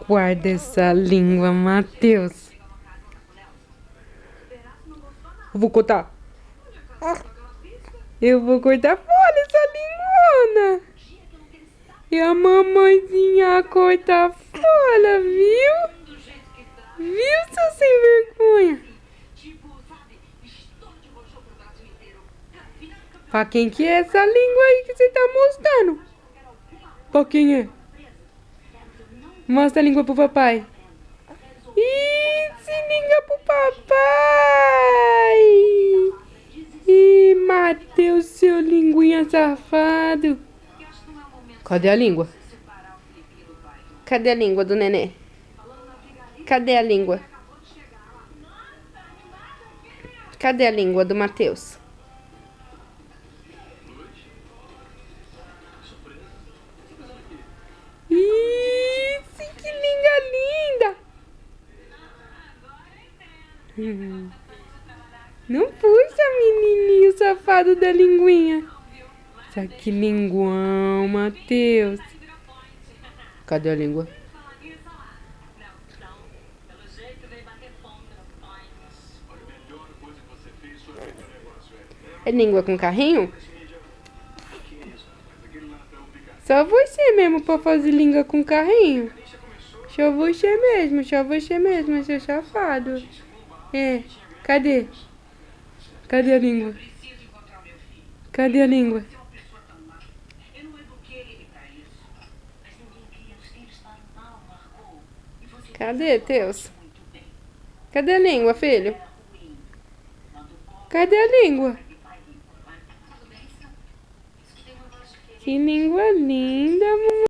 Guarda essa língua, Matheus. Eu vou cortar. Eu vou cortar fora essa linguona. E a mamãezinha corta fora, viu? Viu, seu sem vergonha? Pra quem que é essa língua aí que você tá mostrando? Pra quem é? Mostra a língua pro papai. Ih, se liga pro papai. Ih, Matheus, seu linguinha safado. Cadê a língua? Cadê a língua do nenê? Cadê a língua? Cadê a língua do Matheus? Isso, que língua linda! Não puxa, menininho safado da linguinha. Isso aqui, linguão, Matheus. Cadê a língua? É língua com carrinho? Só você mesmo pra fazer língua com carrinho. Só você mesmo, seu safado. É, cadê? Cadê a língua? Cadê a língua? Cadê, Teus? Cadê a língua, filho? Cadê a língua? Que língua linda, mamãe.